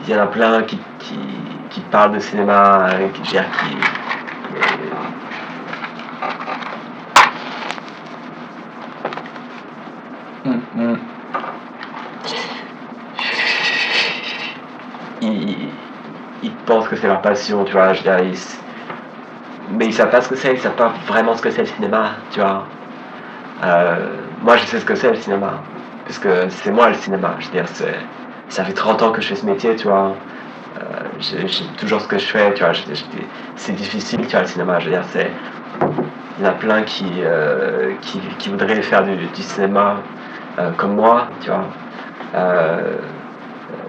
il y en a plein qui parlent de cinéma, qui, je veux dire, ils pensent que c'est leur passion, tu vois, je veux dire, mais ils savent pas ce que c'est, ils savent pas vraiment ce que c'est le cinéma, tu vois. Moi, je sais ce que c'est le cinéma, parce que c'est moi le cinéma, je veux dire, ça fait 30 ans que je fais ce métier, tu vois. J'aime toujours ce que je fais, tu vois, c'est difficile, tu vois, le cinéma, je veux dire, il y en a plein qui voudraient faire du cinéma comme moi, tu vois.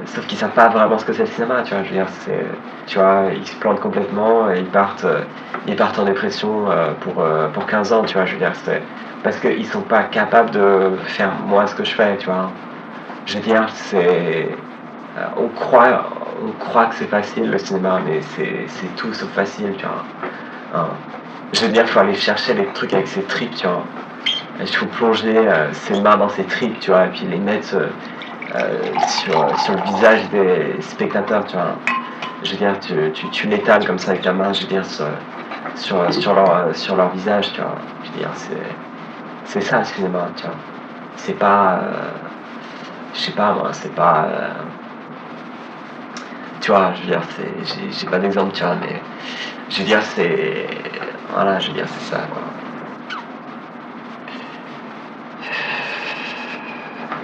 Sauf qu'ils savent pas vraiment ce que c'est le cinéma, tu vois, je veux dire, tu vois, ils se plantent complètement et ils partent en dépression pour 15 ans, tu vois, je veux dire, c'est parce qu'ils sont pas capables de faire moi ce que je fais, tu vois. Je veux dire, on croit que c'est facile le cinéma, mais c'est tout sauf facile, tu vois. Hein. Je veux dire, il faut aller chercher les trucs avec ses tripes, tu vois. Il faut plonger ses mains dans ses tripes, tu vois, et puis les mettre sur le visage des spectateurs, tu vois. Je veux dire, tu l'étales comme ça avec ta main, je veux dire, sur leur visage, tu vois. Je veux dire, c'est ça le cinéma, tu vois. C'est pas. Je sais pas moi, c'est pas. Tu vois, je veux dire, j'ai pas d'exemple, tu vois, mais. Je veux dire, c'est. Voilà, je veux dire, c'est ça, quoi.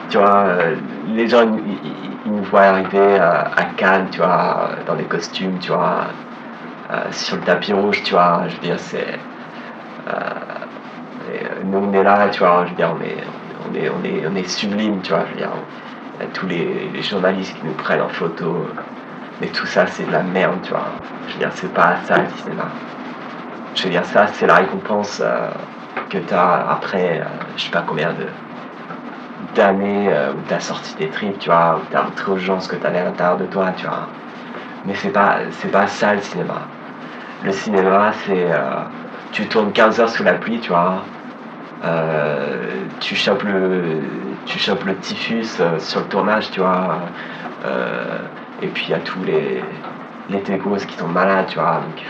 Tu vois, les gens, ils nous voient arriver à Cannes, tu vois, dans des costumes, tu vois, sur le tapis rouge, tu vois, je veux dire, nous, on est là, tu vois, je veux dire, on est sublime, tu vois, je veux dire, tous les journalistes qui nous prennent en photo, mais tout ça, c'est de la merde, tu vois. Je veux dire, c'est pas ça le cinéma. Je veux dire, ça, c'est la récompense que t'as après, je sais pas combien d'années où t'as sorti tes tripes, tu vois, où t'as montré aux gens ce que t'avais à l'intérieur de toi, tu vois. Mais c'est pas ça le cinéma. Le cinéma, c'est. Tu tournes 15 heures sous la pluie, tu vois. Tu chopes le typhus sur le tournage, tu vois. Euh, et puis il y a tous les techos qui tombent malades, tu vois. Donc il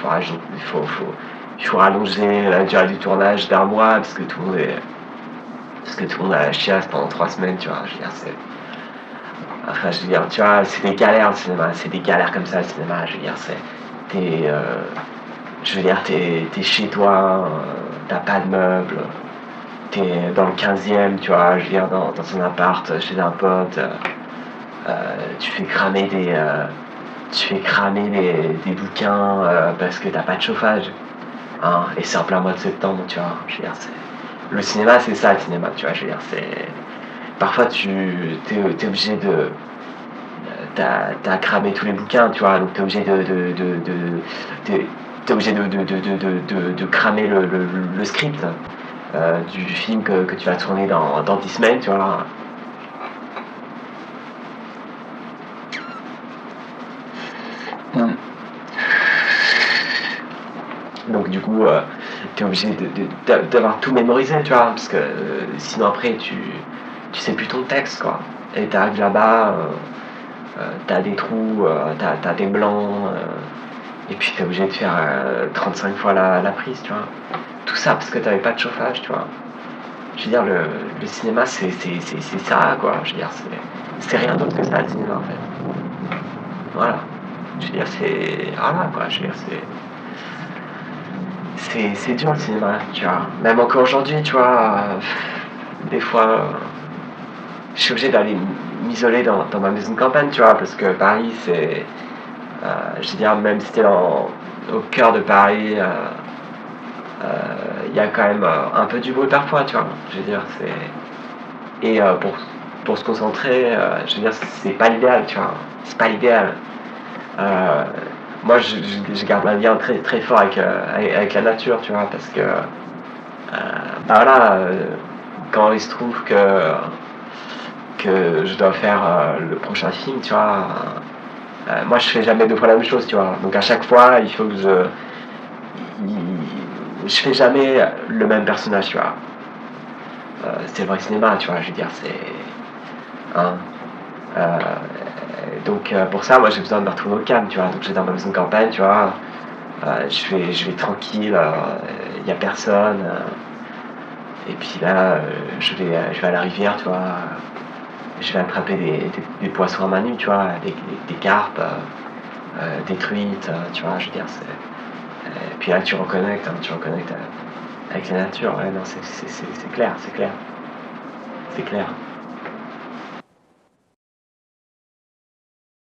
faut rallonger la durée du tournage d'un mois parce que tout le monde a la chiasse pendant 3 semaines, tu vois. Je veux dire, enfin, je veux dire, tu vois, c'est des galères le cinéma, c'est des galères comme ça le cinéma. Je veux dire, je veux dire, t'es chez toi, t'as pas de meubles, t'es dans le 15e, tu vois, je veux dire, dans son appart, chez un pote, tu fais cramer des bouquins parce que t'as pas de chauffage. Hein, et c'est en plein mois de septembre, tu vois, je veux dire, le cinéma, c'est ça, le cinéma, tu vois, je veux dire, parfois, t'es obligé de. T'as cramé tous les bouquins, tu vois, donc t'es obligé t'es obligé de cramer le script du film que tu vas tourner dans 10 semaines, tu vois. Donc du coup, t'es obligé d'avoir tout mémorisé, tu vois, parce que sinon après tu sais plus ton texte, quoi. Et t'arrives là-bas, t'as des trous, t'as des blancs, et puis t'es obligé de faire 35 fois la prise, tu vois. Tout ça parce que t'avais pas de chauffage, tu vois. Je veux dire, le cinéma, c'est ça, quoi. Je veux dire, c'est rien d'autre que ça, le cinéma, en fait. Voilà. Je veux dire, c'est. Voilà, quoi. Je veux dire, c'est dur, le cinéma, tu vois. Même encore aujourd'hui, tu vois, des fois, je suis obligé d'aller m'isoler dans ma maison de campagne, tu vois, parce que Paris, c'est. Je veux dire, même si t'es au cœur de Paris, il y a quand même un peu du bruit parfois, tu vois. Je veux dire, c'est. Et pour se concentrer, je veux dire, c'est pas l'idéal, tu vois. C'est pas l'idéal. Euh, Moi, je garde un lien très, très fort avec la nature, tu vois, parce que, bah voilà, quand il se trouve que je dois faire le prochain film, tu vois, moi, je fais jamais deux fois la même chose, tu vois. Donc, à chaque fois, il faut que je fais jamais le même personnage, tu vois. C'est le vrai cinéma, tu vois, je veux dire, c'est. Hein, euh, Donc pour ça, moi, j'ai besoin de me retrouver au calme, tu vois? Donc je vais dans ma maison de campagne, tu vois? Je vais tranquille, il y a personne, et puis là, je vais à la rivière, tu vois? Je vais attraper des poissons à main nue, tu vois? Des carpes, des truites, tu vois? Je veux dire, puis là, tu reconnectes, hein, tu reconnectes, avec la nature. Ouais, non, c'est clair, c'est clair, c'est clair.